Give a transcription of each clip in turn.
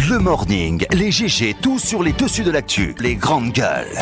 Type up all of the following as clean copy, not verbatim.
Le morning, les GG, tout sur les dessus de l'actu. Les grandes gueules.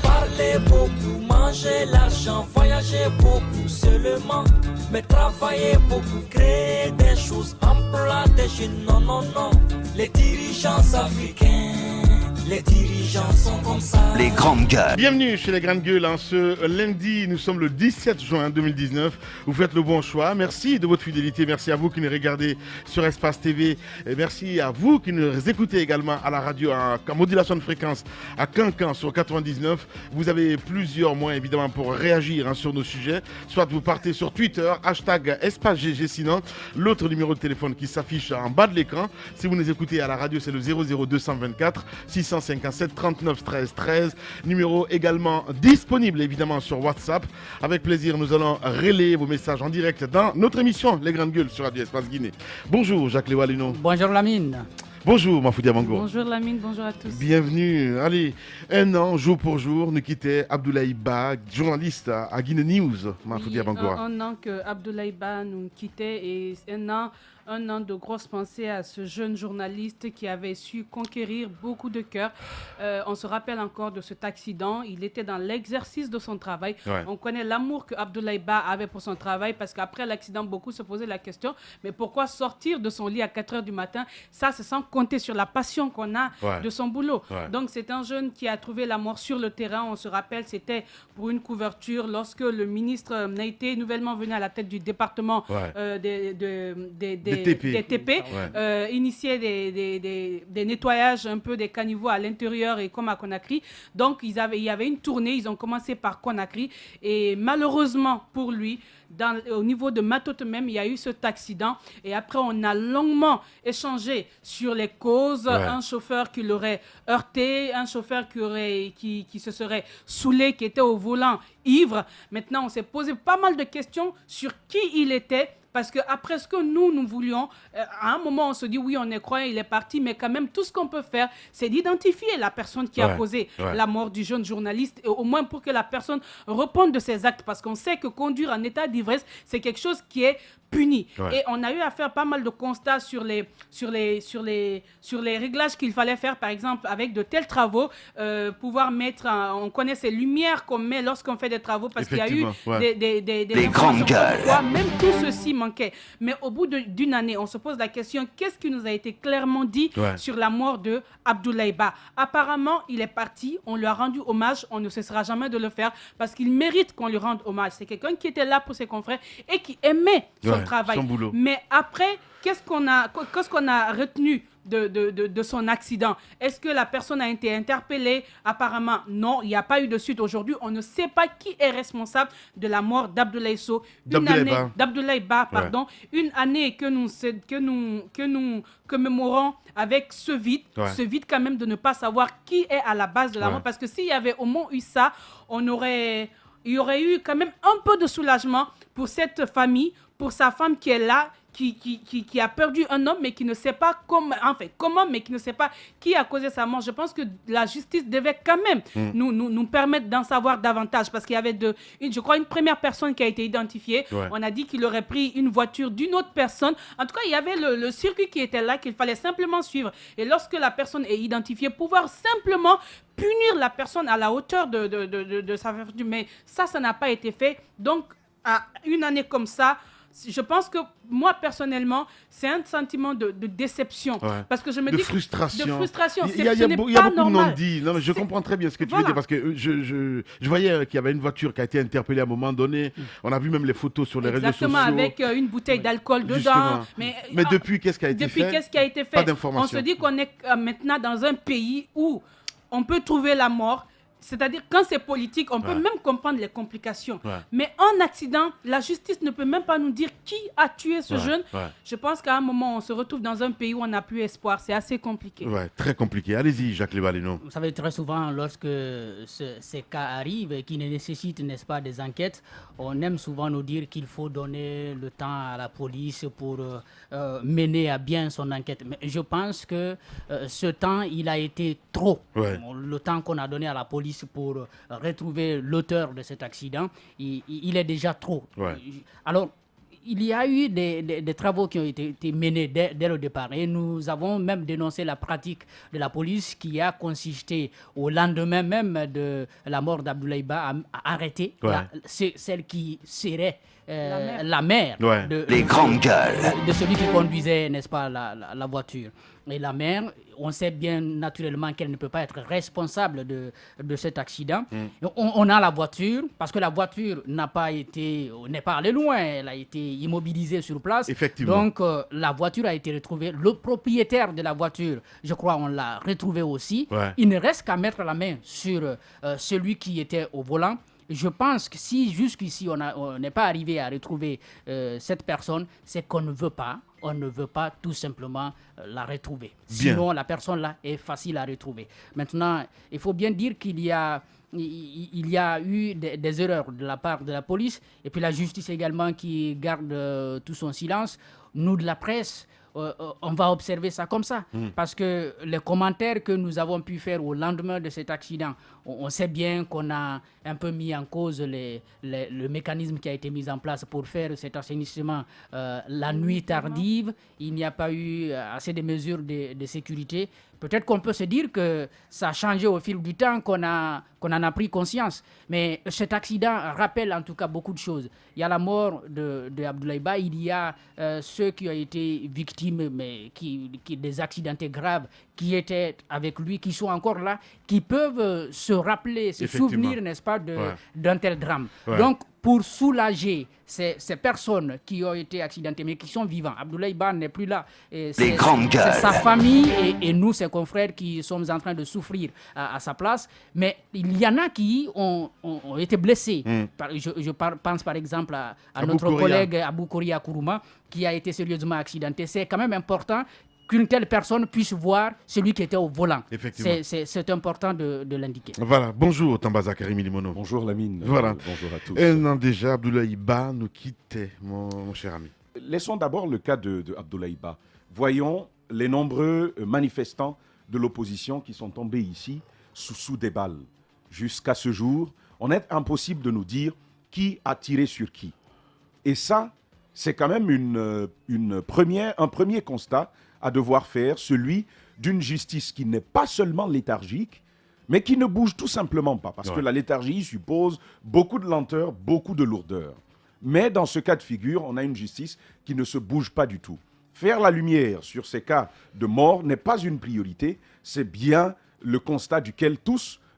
Parler beaucoup, manger l'argent, voyager beaucoup seulement. Mais travailler beaucoup, créer des choses, emploi des jeunes, non, non, non. Les dirigeants africains, les dirigeants sont comme ça. Les grandes gueules. Bienvenue chez les grandes gueules. Ce lundi, nous sommes le 17 juin 2019. Vous faites le bon choix. Merci de votre fidélité. Merci à vous qui nous regardez sur Espace TV. Et merci à vous qui nous écoutez également à la radio en modulation de fréquence à Cancan sur 99. Vous avez plusieurs moyens évidemment pour réagir sur nos sujets. Soit vous partez sur Twitter, hashtag EspaceGG. Sinon, l'autre numéro de téléphone qui s'affiche en bas de l'écran. Si vous nous écoutez à la radio, c'est le 00224 657 39 13 13. Numéro également disponible évidemment sur WhatsApp. Avec plaisir, nous allons relayer vos messages en direct dans notre émission Les Grandes Gueules sur Radio Espace Guinée. Bonjour Jacques Lewalino. Bonjour Lamine. Bonjour Mafoudia Mango. Bonjour Lamine, bonjour à tous. Bienvenue. Allez, un an, jour pour jour, nous quittait Abdoulaye Ba, journaliste à Guinée News. Mafoudia Mango. Un an que Abdoulaye Ba nous quittait et un an de grosses pensées à ce jeune journaliste qui avait su conquérir beaucoup de cœurs. On se rappelle encore de cet accident. Il était dans l'exercice de son travail. Ouais. On connaît l'amour que Abdoulaye Ba avait pour son travail parce qu'après l'accident, beaucoup se posaient la question, mais pourquoi sortir de son lit à 4 h du matin? Ça, c'est sans compter sur la passion qu'on a de son boulot. Ouais. Donc, c'est un jeune qui a trouvé la mort sur le terrain. On se rappelle, c'était pour une couverture lorsque le ministre Naïté, nouvellement venu à la tête du département des TP, initiait des nettoyages un peu des caniveaux à l'intérieur et comme à Conakry. Donc, il y avait une tournée. Ils ont commencé par Conakry et malheureusement pour lui, au niveau de Matote même, il y a eu cet accident. Et après, on a longuement échangé sur les causes. Ouais. Un chauffeur qui l'aurait heurté, un chauffeur qui se serait saoulé, qui était au volant ivre. Maintenant, on s'est posé pas mal de questions sur qui il était. Parce qu'après ce que nous voulions, à un moment, on se dit, oui, on est croyant, il est parti, mais quand même, tout ce qu'on peut faire, c'est d'identifier la personne qui a causé la mort du jeune journaliste, et au moins pour que la personne réponde de ses actes, parce qu'on sait que conduire en état d'ivresse, c'est quelque chose qui est puni. Ouais. Et on a eu à faire pas mal de constats sur les réglages qu'il fallait faire, par exemple, avec de tels travaux, pouvoir mettre, on connaît ces lumières qu'on met lorsqu'on fait des travaux, parce qu'il y a eu des grandes gueules. Même tout ceci manquait. Mais au bout d'une année, on se pose la question, qu'est-ce qui nous a été clairement dit sur la mort de Abdoulaye Ba? Apparemment, il est parti, on lui a rendu hommage, on ne cessera jamais de le faire, parce qu'il mérite qu'on lui rende hommage. C'est quelqu'un qui était là pour ses confrères et qui aimait son travail. Son boulot. Mais après, qu'est-ce qu'on a retenu de son accident? Est-ce que la personne a été interpellée? Apparemment, non, il n'y a pas eu de suite. Aujourd'hui, on ne sait pas qui est responsable de la mort d'Abdoulaye Ba. Une année que nous commémorons avec ce vide quand même de ne pas savoir qui est à la base de la mort. Parce que s'il y avait au moins eu ça, il y aurait eu quand même un peu de soulagement pour cette famille, pour sa femme qui est là, qui a perdu un homme, mais qui ne sait pas comment, mais qui ne sait pas qui a causé sa mort. Je pense que la justice devait quand même nous permettre d'en savoir davantage, parce qu'il y avait je crois une première personne qui a été identifiée. Ouais. On a dit qu'il aurait pris une voiture d'une autre personne. En tout cas, il y avait le circuit qui était là, qu'il fallait simplement suivre. Et lorsque la personne est identifiée, pouvoir simplement punir la personne à la hauteur de sa vertu. Mais ça n'a pas été fait. Donc, à une année comme ça, je pense que moi, personnellement, c'est un sentiment de déception. Ouais. Parce que je me dis... De frustration. Il y a beaucoup de non-dits. Non, mais je comprends très bien ce que tu veux dire. Parce que je voyais qu'il y avait une voiture qui a été interpellée à un moment donné. On a vu même les photos sur les réseaux sociaux. Exactement, avec une bouteille d'alcool dedans. Mais depuis, qu'est-ce qui a été fait? Pas d'information. On se dit qu'on est maintenant dans un pays où on peut trouver la mort. C'est-à-dire, quand c'est politique, on peut même comprendre les complications. Ouais. Mais en accident, la justice ne peut même pas nous dire qui a tué ce jeune. Ouais. Je pense qu'à un moment, on se retrouve dans un pays où on n'a plus espoir. C'est assez compliqué. Oui, très compliqué. Allez-y, Jacques Lewalino. Vous savez, très souvent, lorsque ces cas arrivent et qui nécessitent, n'est-ce pas, des enquêtes, on aime souvent nous dire qu'il faut donner le temps à la police pour mener à bien son enquête. Mais je pense que ce temps, il a été trop. Ouais. Le temps qu'on a donné à la police pour retrouver l'auteur de cet accident, il est déjà trop. Ouais. Alors, il y a eu des travaux qui ont été menés dès le départ et nous avons même dénoncé la pratique de la police qui a consisté au lendemain même de la mort d'Abdoulaye Ba à arrêter celle qui serait la mère Les grandes gueules. de celui qui conduisait, n'est-ce pas, la voiture. Et la mère, on sait bien naturellement qu'elle ne peut pas être responsable de cet accident. On a la voiture, parce que la voiture n'est pas allée loin, elle a été immobilisée sur place. Effectivement. Donc la voiture a été retrouvée. Le propriétaire de la voiture, je crois, on l'a retrouvé aussi. Il ne reste qu'à mettre la main sur celui qui était au volant. Je pense que si jusqu'ici on n'est pas arrivé à retrouver cette personne, c'est qu'on ne veut pas. On ne veut pas tout simplement la retrouver. Bien. Sinon, la personne là est facile à retrouver. Maintenant, il faut bien dire qu'il y a eu des erreurs de la part de la police et puis la justice également qui garde tout son silence. Nous, de la presse, on va observer ça comme ça. Parce que les commentaires que nous avons pu faire au lendemain de cet accident, on sait bien qu'on a un peu mis en cause le mécanisme qui a été mis en place pour faire cet assainissement la nuit tardive. Il n'y a pas eu assez de mesures de sécurité. Peut-être qu'on peut se dire que ça a changé au fil du temps, qu'on en a pris conscience. Mais cet accident rappelle en tout cas beaucoup de choses. Il y a la mort de Abdoulaye Ba, il y a ceux qui ont été victimes, mais qui des accidentés graves, qui étaient avec lui, qui sont encore là, qui peuvent se rappeler, se souvenir, n'est-ce pas, d'un tel drame. Donc, pour soulager ces personnes qui ont été accidentées, mais qui sont vivants. Abdoulaye Ba n'est plus là. C'est sa famille et nous, ses confrères, qui sommes en train de souffrir à sa place. Mais il y en a qui ont été blessés. Je pense par exemple à notre collègue Abou Koria Kourouma, qui a été sérieusement accidenté. C'est quand même important qu'une telle personne puisse voir celui qui était au volant. C'est important de l'indiquer. Voilà, bonjour Tambaza Karimi Limono. Bonjour Lamine. Voilà. Bonjour à tous. Non, déjà, Abdoulaye Ba nous quittait, mon cher ami. Laissons d'abord le cas de Abdoulaye Ba. Voyons les nombreux manifestants de l'opposition qui sont tombés ici sous des balles. Jusqu'à ce jour, on est impossible de nous dire qui a tiré sur qui. Et ça, c'est quand même un premier constat à devoir faire, celui d'une justice qui n'est pas seulement léthargique, mais qui ne bouge tout simplement pas. Parce que la léthargie suppose beaucoup de lenteur, beaucoup de lourdeur. Mais dans ce cas de figure, on a une justice qui ne se bouge pas du tout. Faire la lumière sur ces cas de mort n'est pas une priorité, c'est bien le constat duquel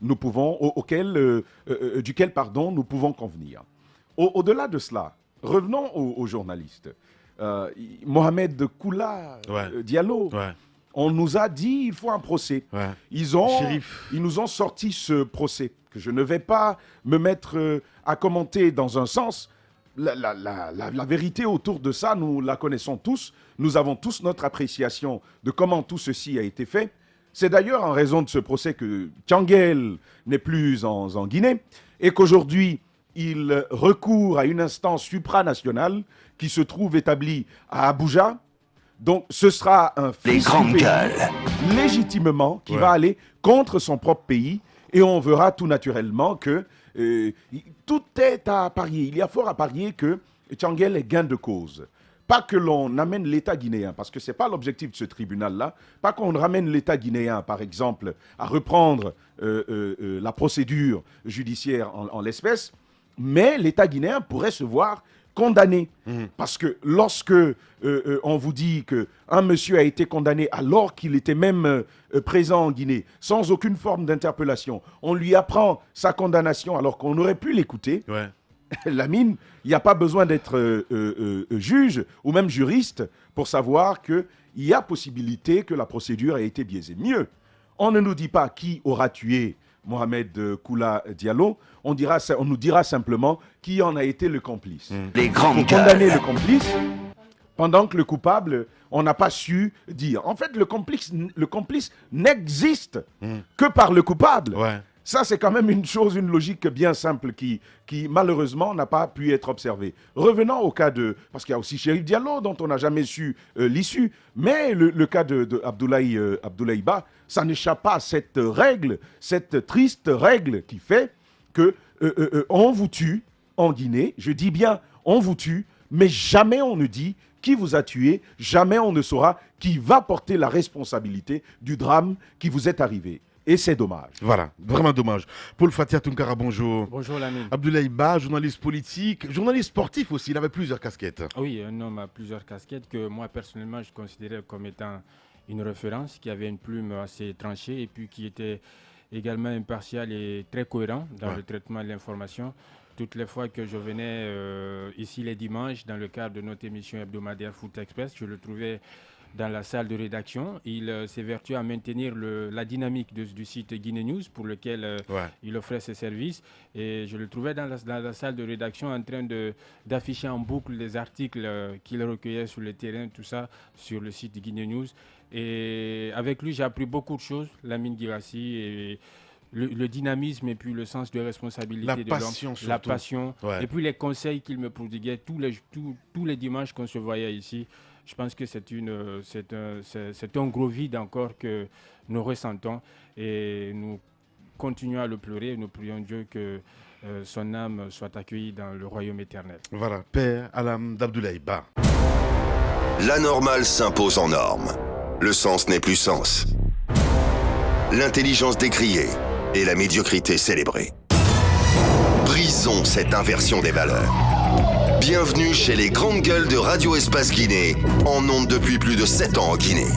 nous pouvons convenir. Au-delà de cela, revenons aux journalistes. Mohamed Koula Diallo, on nous a dit il faut un procès. Ils nous ont sorti ce procès, que je ne vais pas me mettre à commenter dans un sens. La vérité autour de ça, nous la connaissons tous. Nous avons tous notre appréciation de comment tout ceci a été fait. C'est d'ailleurs en raison de ce procès que Tianguel n'est plus en Guinée et qu'aujourd'hui, il recourt à une instance supranationale qui se trouve établie à Abuja. Donc, ce sera un fils du pays, légitimement, qui va aller contre son propre pays. Et on verra tout naturellement que tout est à parier. Il y a fort à parier que Tianguel est gain de cause. Pas que l'on amène l'État guinéen, parce que ce n'est pas l'objectif de ce tribunal-là, pas qu'on ramène l'État guinéen, par exemple, à reprendre la procédure judiciaire en l'espèce, mais l'État guinéen pourrait se voir condamné. Parce que lorsque on vous dit qu'un monsieur a été condamné alors qu'il était même présent en Guinée, sans aucune forme d'interpellation, on lui apprend sa condamnation alors qu'on aurait pu l'écouter, Lamine, il n'y a pas besoin d'être juge ou même juriste pour savoir qu'il y a possibilité que la procédure ait été biaisée. Mieux, on ne nous dit pas qui aura tué Mohamed Koula Diallo, on nous dira simplement qui en a été le complice. Les grandes Pour condamner le complice, pendant que le coupable, on n'a pas su dire. En fait, le complice n'existe que par le coupable. Ça, c'est quand même une logique bien simple qui malheureusement, n'a pas pu être observée. Revenons au cas parce qu'il y a aussi Chérif Diallo, dont on n'a jamais su l'issue. Mais le cas de Abdoulaye Ba, ça n'échappe pas à cette règle, cette triste règle qui fait que on vous tue en Guinée. Je dis bien, on vous tue, mais jamais on ne dit qui vous a tué, jamais on ne saura qui va porter la responsabilité du drame qui vous est arrivé. Et c'est dommage. Voilà, vraiment dommage. Paul Fatia Tunkara, bonjour. Bonjour Lamine. Abdoulaye Ba, journaliste politique, journaliste sportif aussi, il avait plusieurs casquettes. Oui, un homme à plusieurs casquettes que moi personnellement je considérais comme étant une référence, qui avait une plume assez tranchée et puis qui était également impartial et très cohérent dans le traitement de l'information. Toutes les fois que je venais ici les dimanches dans le cadre de notre émission hebdomadaire Foot Express, je le trouvais dans la salle de rédaction. Il s'évertuait à maintenir la dynamique du site Guinée News pour lequel il offrait ses services. Et je le trouvais dans la salle de rédaction en train d'afficher en boucle les articles qu'il recueillait sur le terrain, tout ça, sur le site Guinée News. Et avec lui, j'ai appris beaucoup de choses, Lamine Guirassy, et le dynamisme et puis le sens de responsabilité de l'homme, la passion, et puis les conseils qu'il me prodiguait tous les dimanches qu'on se voyait ici. Je pense que c'est un gros vide encore que nous ressentons et nous continuons à le pleurer. Nous prions Dieu que son âme soit accueillie dans le royaume éternel. Voilà, Père Alam d'Abdoulaye Ba. La normale s'impose en norme. Le sens n'est plus sens. L'intelligence décriée et la médiocrité célébrée. Brisons cette inversion des valeurs. Bienvenue chez les grandes gueules de Radio Espace Guinée, en ondes depuis plus de 7 ans en Guinée.